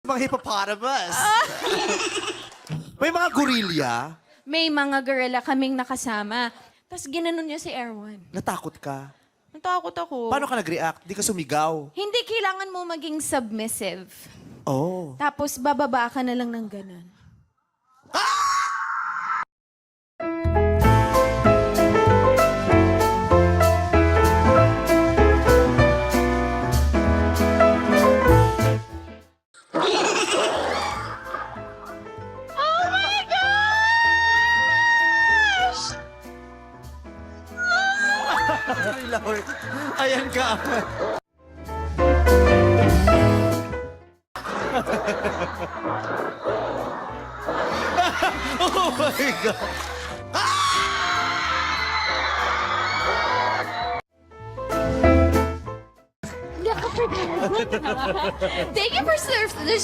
Mga hippopotamus. May mga gorilya. May mga gorilla kaming nakasama. Tapos ginanon niya si Erwan. Natakot ka. Natakot ako. Paano ka nag-react? Di ka sumigaw. Hindi kailangan mo maging submissive. Oh. Tapos bababa ka na lang ng ganun. Ay, Lord. Ayan ka. Oh my God. Thank you for this